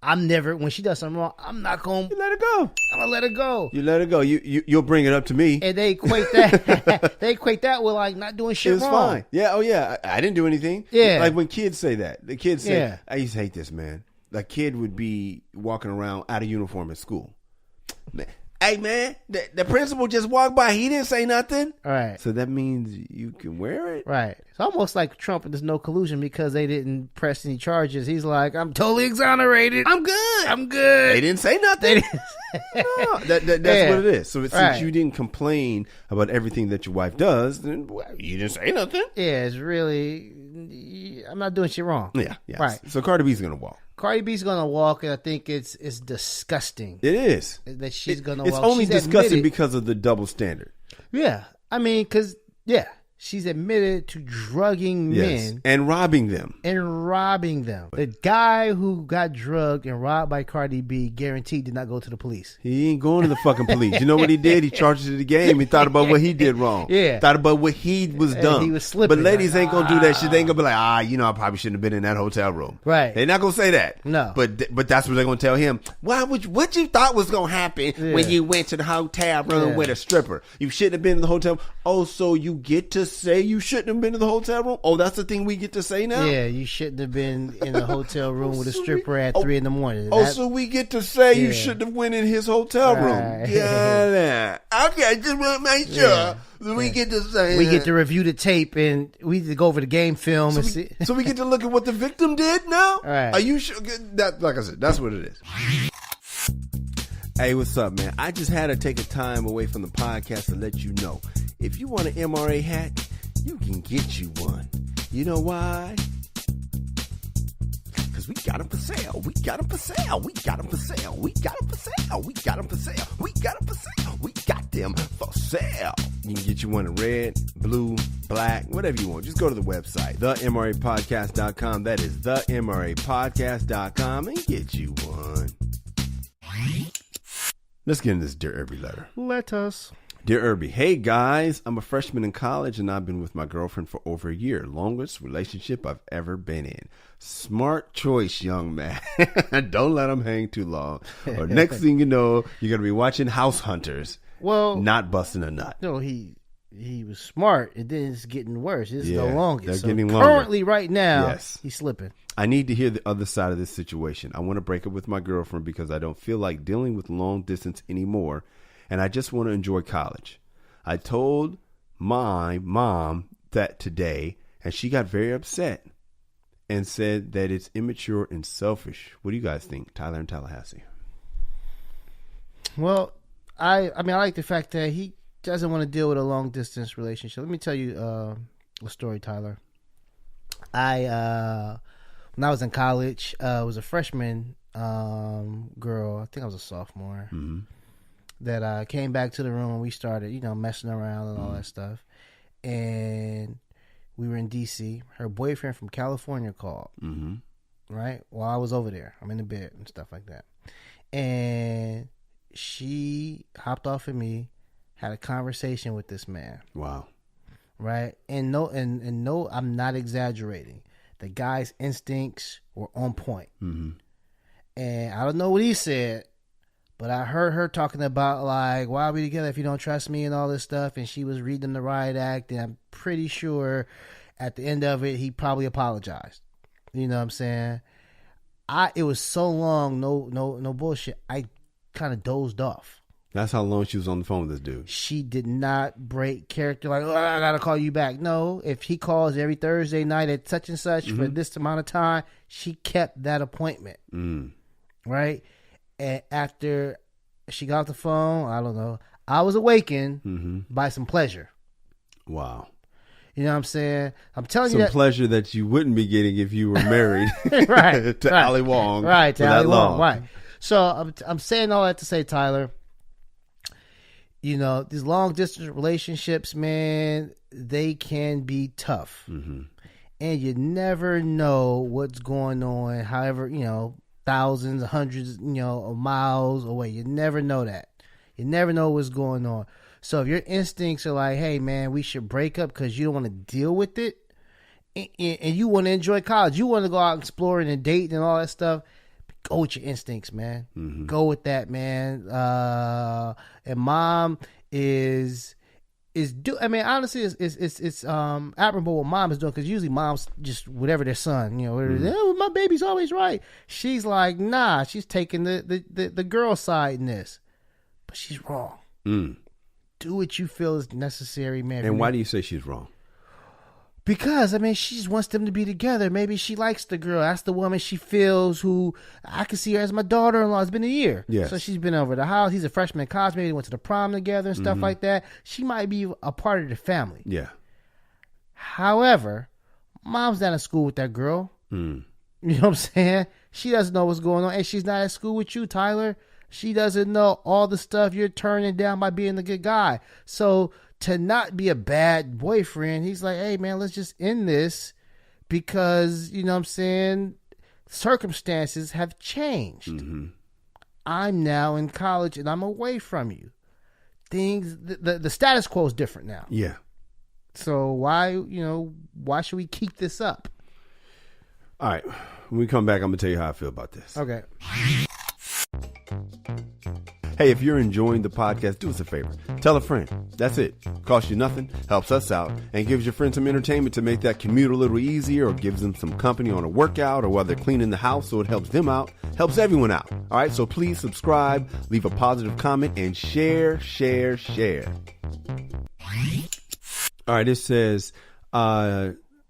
I'm never, when she does something wrong, I'm not going to let her go. I'm going to let her go. You let her go. You'll bring it up to me. And they equate that with like not doing shit wrong. Fine. Yeah. Oh yeah. I didn't do anything. Yeah. Like when kids say that, the kids say, I used to hate this, man. A kid would be walking around out of uniform at school. Man. Hey, man, the principal just walked by. He didn't say nothing. Right. So that means you can wear it? Right. It's almost like Trump and there's no collusion because they didn't press any charges. He's like, I'm totally exonerated. I'm good. They didn't say nothing. No, that's what it is. So since you didn't complain about everything that your wife does, then you didn't say nothing. Yeah, it's really, I'm not doing shit wrong. Yeah. Right. So Cardi B's going to walk. Cardi B's gonna walk, and I think it's disgusting. It is that she's gonna walk. It's only disgusting because of the double standard. Yeah, I mean, she's admitted to drugging men and robbing them. The guy who got drugged and robbed by Cardi B guaranteed did not go to the police. He ain't going to the fucking police. You know what he did? He charged it to the game. He thought about what he did wrong. Yeah. Thought about what he was dumb. He was slipping. But ladies ain't going to do that shit. They ain't going to be like, I probably shouldn't have been in that hotel room. Right. They're not going to say that. No. But that's what they're going to tell him. What you thought was going to happen when you went to the hotel room with a stripper? You shouldn't have been in the hotel. Oh, so you get to say you shouldn't have been in the hotel room? Oh, that's the thing we get to say now? Yeah, you shouldn't have been in the hotel room with a stripper at 3 a.m. So we get to say you shouldn't have went in his hotel room. Yeah. Okay, just want to make sure we get to say we get to review the tape and we get to go over the game film and see. So we get to look at what the victim did now? Right. Are you sure? That, like I said, that's what it is. Hey, what's up, man? I just had to take a time away from the podcast to let you know. If you want an MRA hat, you can get you one. You know why? Because we got them for sale. We got them for sale. We got them for sale. We got them for sale. We got them for sale. We got them for sale. We got them for sale. You can get you one in red, blue, black, whatever you want. Just go to the website, themrapodcast.com. That is themrapodcast.com and get you one. Let's get into this Dear Irby letter. Let us. Dear Irby, hey guys, I'm a freshman in college and I've been with my girlfriend for over a year. Longest relationship I've ever been in. Smart choice, young man. Don't let them hang too long. Or next thing you know, you're going to be watching House Hunters. Well, not busting a nut. No, he was smart. And then it's getting worse. This is the longest. They're getting longer. Currently, right now, he's slipping. I need to hear the other side of this situation. I want to break up with my girlfriend because I don't feel like dealing with long distance anymore. And I just want to enjoy college. I told my mom that today, and she got very upset and said that it's immature and selfish. What do you guys think, Tyler in Tallahassee? Well, I like the fact that he doesn't want to deal with a long distance relationship. Let me tell you a story, Tyler. When I was in college, I was a freshman girl. I think I was a sophomore. Mm-hmm. That came back to the room and we started, messing around and all that stuff. And we were in D.C. Her boyfriend from California called, right? While I was over there. I'm in the bed and stuff like that. And she hopped off of me, had a conversation with this man. Wow. Right? And no, I'm not exaggerating. The guy's instincts were on point. Mm-hmm. And I don't know what he said, But I heard her talking about, like, why are we together if you don't trust me and all this stuff? And she was reading the riot act, and I'm pretty sure at the end of it, he probably apologized. You know what I'm saying? It was so long, no bullshit. I kind of dozed off. That's how long she was on the phone with this dude. She did not break character, like, oh, I got to call you back. No, if he calls every Thursday night at such and such for this amount of time, she kept that appointment. Right? And after she got off the phone, I don't know, I was awakened by some pleasure. Wow. You know what I'm saying? I'm telling you some that. pleasure that you wouldn't be getting if you were married right, to Ali Wong. Right, to Ali long. Wong. Right. So I'm saying all that to say, Tyler, you know, these long distance relationships, man, they can be tough. And you never know what's going on, however, you know, thousands, hundreds, you know, of miles away. You never know that. You never know what's going on. So if your instincts are like, hey, man, we should break up because you don't want to deal with it, and you want to enjoy college, you want to go out exploring and dating and all that stuff, go with your instincts, man. Go with that, man. And mom I mean, honestly, it's admirable what mom is doing, because usually moms just whatever their son, you know, oh, my baby's always right. She's like, nah, she's taking the girl side in this, but she's wrong. Do what you feel is necessary, man. And why do you say she's wrong? Because, I mean, she just wants them to be together. Maybe she likes the girl. That's the woman she feels, who I can see her as my daughter-in-law. It's been a year. Yes. So she's been over the house. He's a freshman in college. Maybe they went to the prom together and stuff like that. She might be a part of the family. Yeah. However, mom's not in school with that girl. You know what I'm saying? She doesn't know what's going on. And she's not at school with you, Tyler. She doesn't know all the stuff you're turning down by being the good guy. So to not be a bad boyfriend, he's like, hey, man, let's just end this because, you know what I'm saying, circumstances have changed. I'm now in college and I'm away from you. The status quo is different now. Yeah. So why should we keep this up? All right. When we come back, I'm going to tell you how I feel about this. Okay. Hey, if you're enjoying the podcast, do us a favor. Tell a friend. That's it. Costs you nothing, helps us out, and gives your friend some entertainment to make that commute a little easier, or gives them some company on a workout, or while they're cleaning the house, so it helps them out, helps everyone out. All right, so please subscribe, leave a positive comment, and share. All right, it says,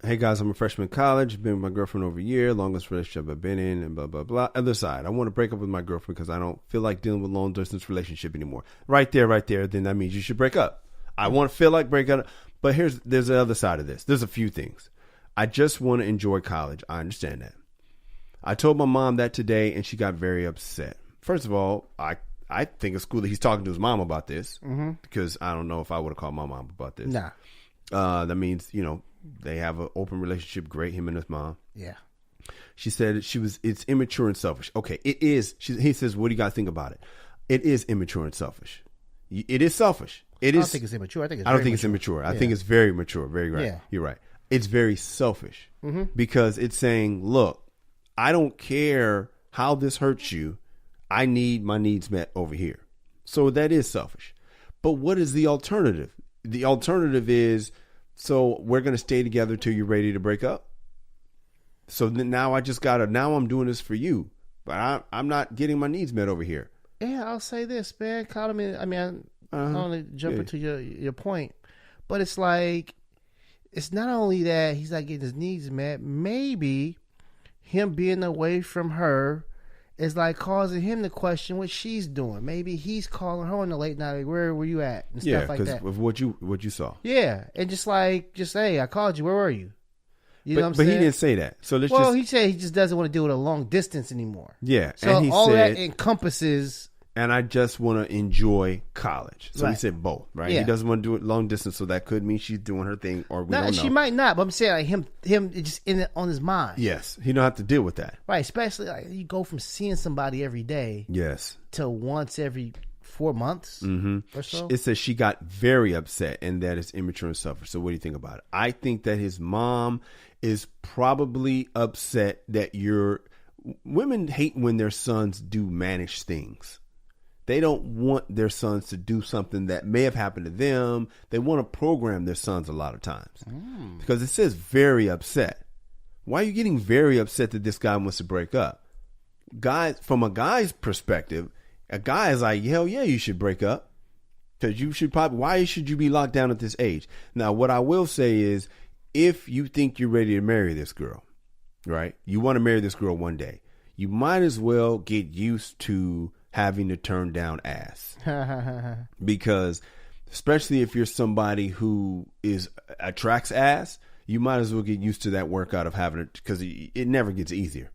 hey guys, I'm a freshman in college, been with my girlfriend over a year, longest relationship I've been in, and blah, blah, blah. Other side, I want to break up with my girlfriend because I don't feel like dealing with long distance relationship anymore. Right there, then that means you should break up. I want to feel like breaking up. But there's the other side of this. There's a few things. I just want to enjoy college. I understand that. I told my mom that today, and she got very upset. First of all, I think it's cool that he's talking to his mom about this, because I don't know if I would have called my mom about this. Nah. That means, you know, they have an open relationship. Great, him and his mom. Yeah. She said it's immature and selfish. Okay, it is. He says, what do you guys think about it? It is immature and selfish. It is selfish. I don't think it's immature. I don't think it's immature. I think it's very mature. Very right. Yeah. You're right. It's very selfish because it's saying, look, I don't care how this hurts you. I need my needs met over here. So that is selfish. But what is the alternative? The alternative is, so we're going to stay together till you're ready to break up. So then now I'm doing this for you, but I'm not getting my needs met over here. Yeah, I'll say this, man. I don't want to jump into your point, but it's like, it's not only that he's not getting his needs met, maybe him being away from her is like causing him to question what she's doing. Maybe he's calling her on the late night, like, where were you at? And stuff like that. Yeah, because of what you saw. Yeah, and just hey, I called you. Where were you? You know what I'm saying? But he didn't say that. So he said he just doesn't want to deal with a long distance anymore. Yeah, so and he all said, that encompasses. And I just want to enjoy college. So he said both, right? Yeah. He doesn't want to do it long distance, so that could mean she's doing her thing, or we don't know. She might not, but I'm saying like him just in it on his mind. Yes, he don't have to deal with that, right? Especially like you go from seeing somebody every day, yes, to once every 4 months or so. It says she got very upset, and that is immature and selfish. So what do you think about it? I think that his mom is probably upset that women hate when their sons do mannish things. They don't want their sons to do something that may have happened to them. They want to program their sons a lot of times. Because it says very upset. Why are you getting very upset that this guy wants to break up? Guys, from a guy's perspective, a guy is like, hell yeah, you should break up. Because you should probably, why should you be locked down at this age? Now, what I will say is, if you think you're ready to marry this girl, right? You want to marry this girl one day. You might as well get used to having to turn down ass. Because especially if you're somebody who attracts ass, you might as well get used to that workout of having it, because it never gets easier.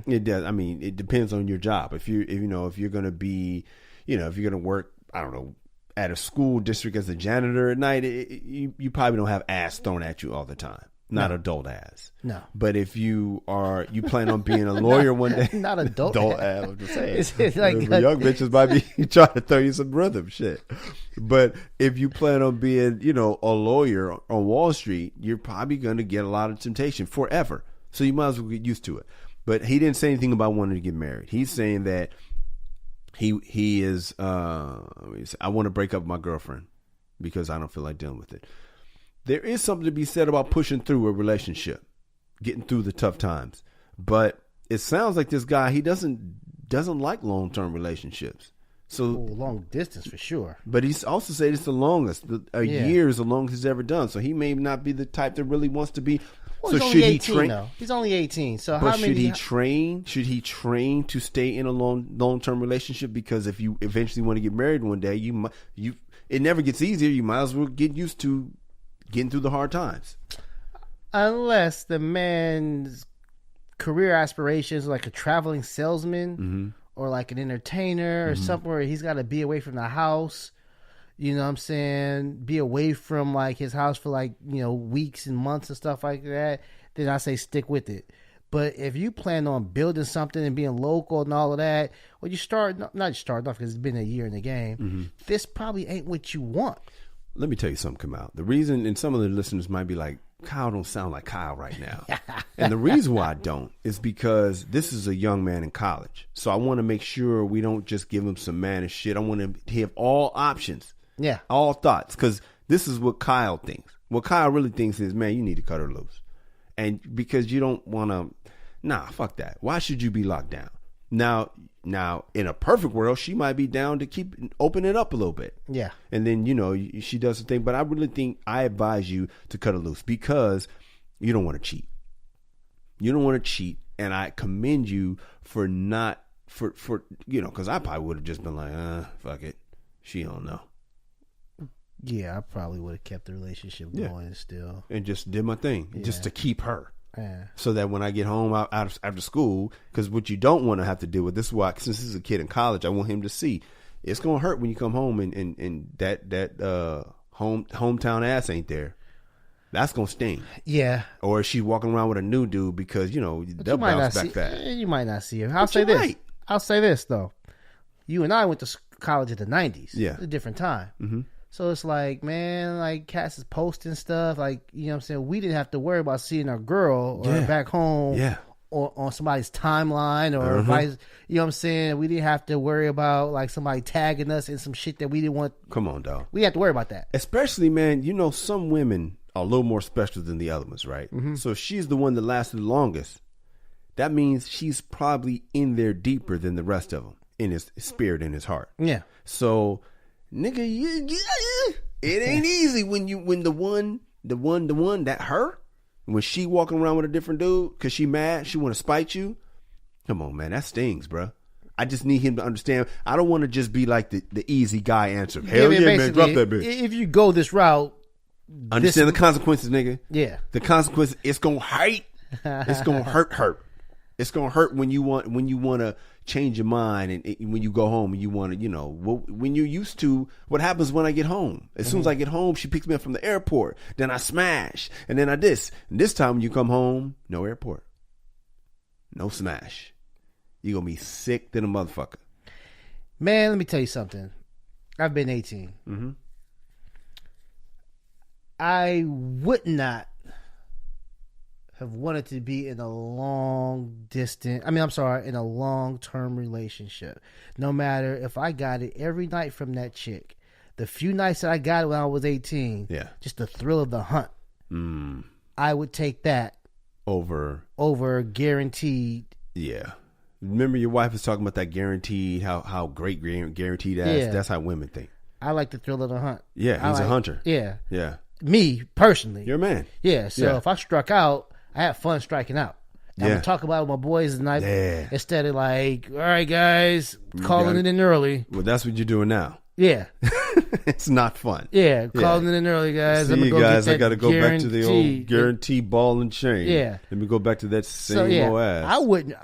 It does. I mean, it depends on your job. If you're going to be, if you're going to work, I don't know, at a school district as a janitor at night, you probably don't have ass thrown at you all the time. Not adult ass. No. But if you plan on being a lawyer one day. Not adult ass. I'm just saying. It's like young bitches might be trying to throw you some rhythm shit. But if you plan on being, a lawyer on Wall Street, you're probably going to get a lot of temptation forever. So you might as well get used to it. But he didn't say anything about wanting to get married. He's saying that he is, I want to break up with my girlfriend because I don't feel like dealing with it. There is something to be said about pushing through a relationship, getting through the tough times. But it sounds like this guy, he doesn't like long-term relationships. So long distance for sure. But he's also said it's the longest. A year is the longest he's ever done. So he may not be the type that really wants to be. Well, so should he train? Though. He's only 18. So but should he train? Should he train to stay in a long-term relationship? Because if you eventually want to get married one day, it never gets easier. You might as well get used to getting through the hard times. Unless the man's career aspirations like a traveling salesman or like an entertainer or somewhere he's got to be away from the house. You know what I'm saying? Be away from like his house for like, weeks and months and stuff like that. Then I say stick with it. But if you plan on building something and being local and all of that, well, not starting off because it's been a year in the game. This probably ain't what you want. Let me tell you something, Kamal. The reason, and some of the listeners might be like, Kyle don't sound like Kyle right now. And the reason why I don't is because this is a young man in college. So I want to make sure we don't just give him some man and shit. I want to have all options. Yeah. All thoughts. Because this is what Kyle thinks. What Kyle really thinks is, man, you need to cut her loose. And because you don't want to, fuck that. Why should you be locked down? Now, in a perfect world, she might be down to open it up a little bit. Yeah. And then, she does the thing. But I really think I advise you to cut it loose because you don't want to cheat. You don't want to cheat. And I commend you for not, because I probably would have just been like, fuck it. She don't know. Yeah, I probably would have kept the relationship going still. And just did my thing just to keep her. Yeah. So that when I get home after school, because what you don't want to have to deal with, this is why, since he's a kid in college, I want him to see it's going to hurt when you come home and that hometown ass ain't there. That's going to sting. Yeah. Or is she walking around with a new dude because, they'll bounce back fast. You might not see her. I'll say this, though. You and I went to college in the 90s. Yeah. It's a different time. So it's like, man, like Cass is posting stuff. Like, you know what I'm saying? We didn't have to worry about seeing our girl or back home or on somebody's timeline or vice. You know what I'm saying? We didn't have to worry about like somebody tagging us in some shit that we didn't want. Come on, dog. We have to worry about that. Especially, man, some women are a little more special than the other ones, right? So if she's the one that lasted the longest, that means she's probably in there deeper than the rest of them in his spirit, in his heart. Yeah. So, nigga, it ain't easy when the one that her, when she walking around with a different dude because she mad, she want to spite you. Come on, man, that stings, bro. I just need him to understand. I don't want to just be like the easy guy answer. Hell yeah, man, drop that bitch. If you go this route, understand the consequences, nigga. Yeah, the consequences. It's gonna hurt. It's gonna hurt. It's gonna hurt when you want to change your mind and when you go home and you want to, when you're used to what happens when I get home. As soon as I get home, she picks me up from the airport. Then I smash, and then I this. And this time when you come home, no airport, no smash. You're gonna be sick than a motherfucker. Man, let me tell you something. I've been 18. I would not have wanted to be in a long-term relationship. No matter if I got it every night from that chick. The few nights that I got it when I was 18, just the thrill of the hunt. I would take that over guaranteed. Yeah. Remember your wife was talking about that guaranteed, how great guaranteed that is? That's how women think. I like the thrill of the hunt. Yeah, he's a hunter. Yeah. Yeah. Me, personally. You're a man. Yeah, so if I struck out, I had fun striking out. I'm going to talk about it with my boys tonight instead of like, all right, guys, calling it in early. Well, that's what you're doing now. Yeah. It's not fun. Yeah, calling it in early, guys. See you guys, I got to go back to the old guarantee ball and chain. Yeah. Let me go back to that same old ass. I wouldn't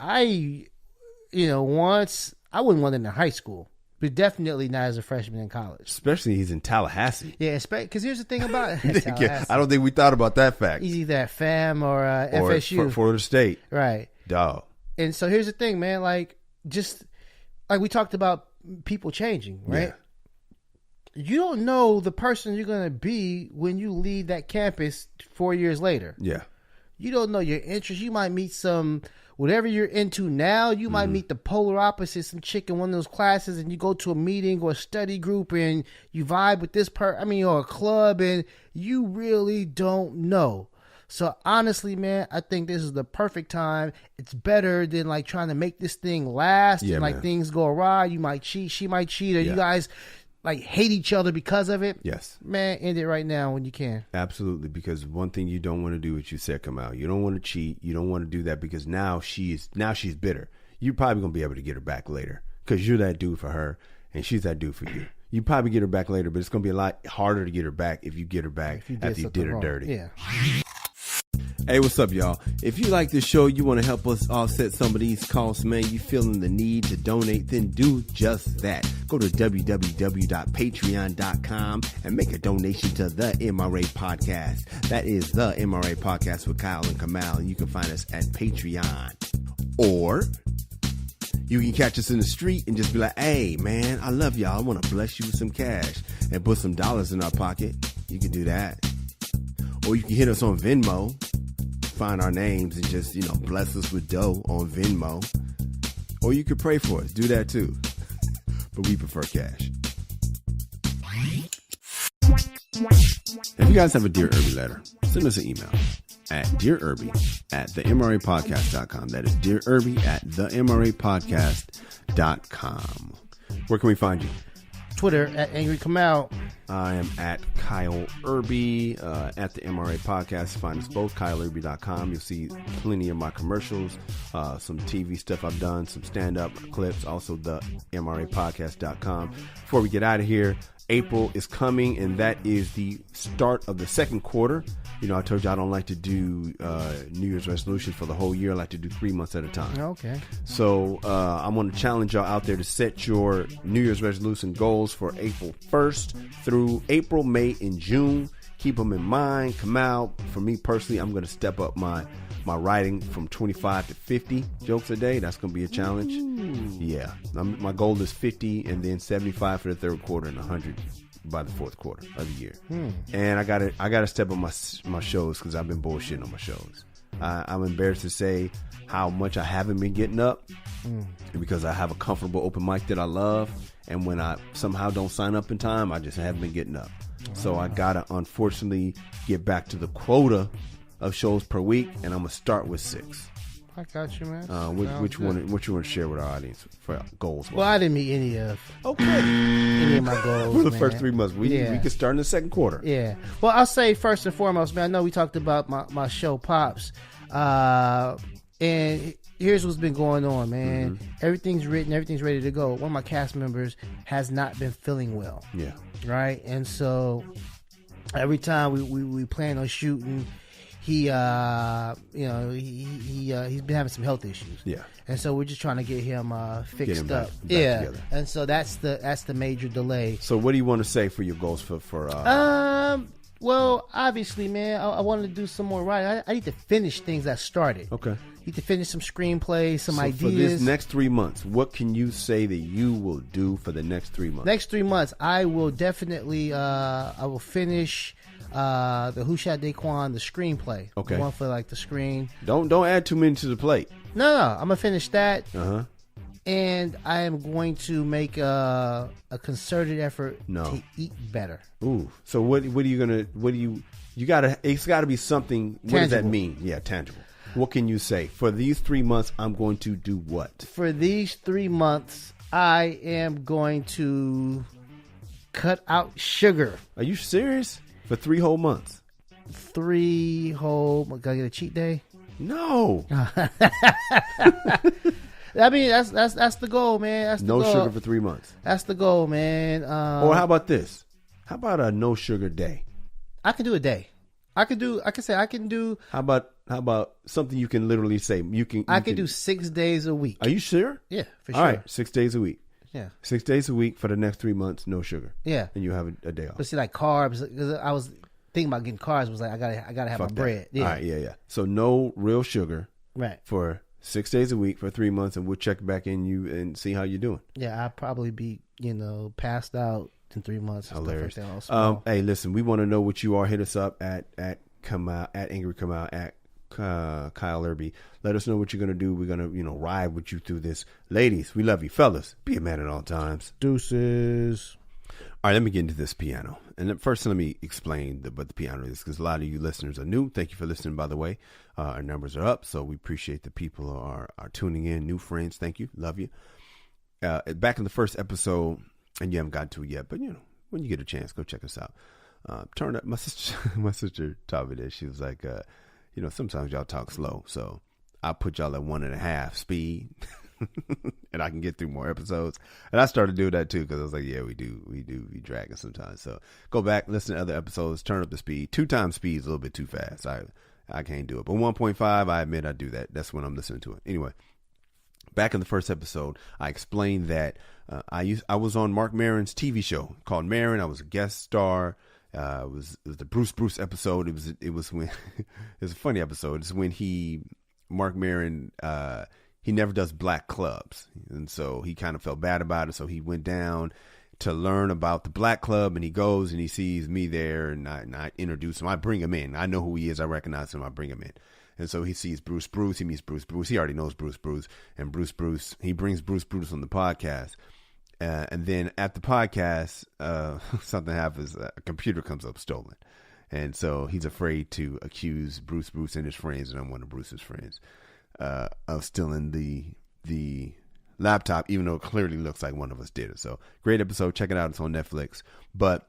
want it in high school. But definitely not as a freshman in college. Especially he's in Tallahassee. Yeah, because here's the thing about it. I don't think we thought about that fact. He's either at FAM or FSU. Florida State. Right. Dog. And so here's the thing, man. Like, just like we talked about people changing, right? Yeah. You don't know the person you're going to be when you leave that campus 4 years later. Yeah. You don't know your interests. You might meet whatever you're into now, you might meet the polar opposite, some chick in one of those classes, and you go to a meeting or a study group and you vibe with this or a club, and you really don't know. So honestly, man, I think this is the perfect time. It's better than like trying to make this thing last and like things go awry. You might cheat, she might cheat, or you guys like hate each other because of it. Yes. Man, end it right now when you can. Absolutely. Because one thing you don't want to do is you said come out. You don't want to cheat. You don't want to do that because now she's bitter. You're probably going to be able to get her back later because you're that dude for her and she's that dude for you. You probably get her back later, but it's going to be a lot harder to get her back if you get her back after you did her dirty. Yeah. Hey, what's up, y'all? If you like this show, you want to help us offset some of these costs, man, you feeling the need to donate, then do just that. Go to www.patreon.com and make a donation to the MRA Podcast. That is the MRA Podcast with Kyle and Kamal, and you can find us at Patreon. Or you can catch us in the street and just be like, hey, man, I love y'all. I want to bless you with some cash and put some dollars in our pocket. You can do that. Or you can hit us on Venmo. Find our names and just, bless us with dough on Venmo. Or you could pray for us. Do that too. But we prefer cash. If you guys have a Dear Irby letter, send us an email at dearirby@themrapodcast.com. That is dearirby@themrapodcast.com. Where can we find you? Twitter at Angry Kamal. I am at Kyle Irby at the MRA Podcast. Find us both, KyleIrby.com. You'll see plenty of my commercials, some TV stuff I've done, some stand-up clips, also the MRAPodcast.com. Before we get out of here, April is coming, and that is the start of the second quarter. I told you I don't like to do New Year's resolutions for the whole year. I like to do 3 months at a time. Okay. So I'm going to challenge y'all out there to set your New Year's resolution goals for April 1st through April, May, and June. Keep them in mind. Come out. For me personally, I'm going to step up my writing from 25 to 50 jokes a day. That's going to be a challenge. Ooh. Yeah. My goal is 50 and then 75 for the third quarter and 100 by the fourth quarter of the year. And I gotta step up my shows because I've been bullshitting on my shows. I'm embarrassed to say how much I haven't been getting up because I have a comfortable open mic that I love, and when I somehow don't sign up in time, I just haven't been getting up. So I gotta unfortunately get back to the quota of shows per week, and I'm gonna start with 6. I got you, man. What you want to share with our audience for goals? Well, I didn't meet any of my goals for the first 3 months. We can start in the second quarter. Yeah. Well, I'll say first and foremost, man. I know we talked about my show Pops, and here's what's been going on, man. Everything's written, everything's ready to go. One of my cast members has not been feeling well. Yeah. Right, and so every time we plan on shooting, he's been having some health issues. Yeah. And so we're just trying to get him fixed up. Back together. And so that's the major delay. So what do you want to say for your goals for well, obviously, man, I wanted to do some more writing. I need to finish things I started. Okay. Need to finish some screenplays, some ideas. For this next 3 months, what can you say that you will do for the next 3 months? Next 3 months, I will definitely I will finish The Who Shot Daquan, the screenplay. Okay. The one for like the screen. Don't add too many to the plate. No, I'm gonna finish that. Uh-huh. And I am going to make a concerted effort No. to eat better. Ooh. So what are you gonna? It's gotta be something. What does that Tangible. mean? Yeah, tangible. What can you say? For these 3 months, I'm going to do what? For these 3 months, I am going to cut out sugar. Are you serious? For 3 whole months? 3 whole. Gotta get a cheat day. No. I mean, that's the goal, man. That's the No goal. sugar for 3 months. That's the goal, man. Or how about this? How about a no sugar day? I can do a day. I can do. How about something you can literally say? I can do 6 days a week. Are you sure? Yeah, for sure. All right, 6 days a week. Yeah, 6 days a week for the next 3 months, no sugar. yeah. And you have a day off. But see, like carbs, because I was thinking about getting carbs. Was like I gotta have Fuck my that. bread. Yeah, All right, yeah. So no real sugar right. for 6 days a week for 3 months, and we'll check back in you and see how you're doing. Yeah, I'll probably be passed out in 3 months. And Hilarious. stuff like that, all small. Hey, listen, we want to know what you are. Hit us up at Kamau, at Angry Kamau, at Kyle Irby. Let us know what you're gonna do. We're gonna ride with you through this. Ladies, we love you. Fellas, be a man at all times. Deuces. All right, let me get into this piano. And first, let me explain what the piano is, because a lot of you listeners are new. Thank you for listening, by the way. Our numbers are up, so we appreciate the people who are tuning in. New friends, thank you. Love you. Back in the first episode, and you haven't gotten to it yet, but when you get a chance, go check us out. Turn up. My sister taught me this. She was like, sometimes y'all talk slow, so I put y'all at 1.5 speed, and I can get through more episodes. And I started doing that too, because I was like, yeah, we be dragging sometimes. So go back, listen to other episodes, turn up the speed. 2 times speed is a little bit too fast. I can't do it. But 1.5, I admit I do that. That's when I'm listening to it. Anyway, back in the first episode, I explained that I was on Mark Maron's TV show called Maron. I was a guest star. It was the Bruce episode. It was when it was a funny episode. It's when Mark Maron he never does black clubs, and so he kind of felt bad about it. So he went down to learn about the black club, and he goes and he sees me there, and I introduce him. I bring him in. I know who he is. I recognize him. I bring him in. And so he sees Bruce. He meets Bruce. He already knows Bruce. And Bruce. He brings Bruce on the podcast. And then at the podcast, something happens. A computer comes up stolen. And so he's afraid to accuse Bruce and his friends, and I'm one of Bruce's friends, of stealing the laptop, even though it clearly looks like one of us did it. So great episode. Check it out. It's on Netflix. But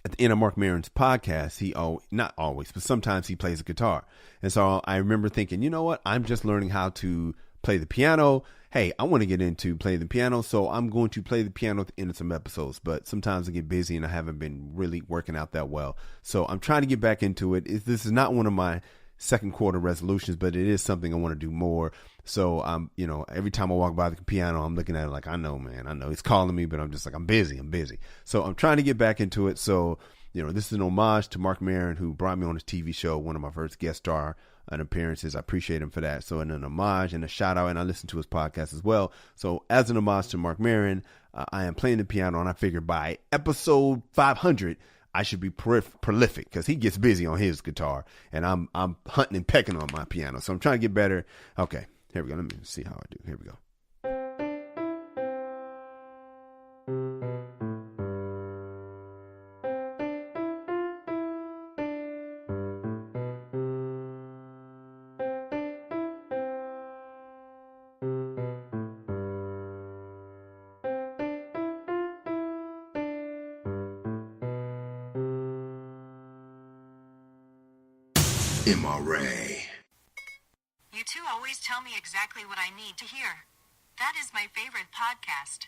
at the end of Mark Maron's podcast, not always, but sometimes he plays a guitar. And so I remember thinking, you know what? I'm just learning how to play the piano. Hey, I want to get into playing the piano, so I'm going to play the piano at the end of some episodes. But sometimes I get busy and I haven't been really working out that well. So I'm trying to get back into it. This is not one of my second quarter resolutions, but it is something I want to do more. So every time I walk by the piano, I'm looking at it like, I know, man, I know he's calling me, but I'm just like, I'm busy. So I'm trying to get back into it. So, this is an homage to Mark Maron, who brought me on his TV show, one of my first guest star appearances. I appreciate him for that. So, in an homage and a shout out, and I listen to his podcast as well. So, as an homage to Mark Maron, I am playing the piano, and I figured by episode 500, I should be prolific, because he gets busy on his guitar, and I'm hunting and pecking on my piano. So I'm trying to get better. Okay, here we go. Let me see how I do. Here we go. MRA. You two always tell me exactly what I need to hear. That is my favorite podcast.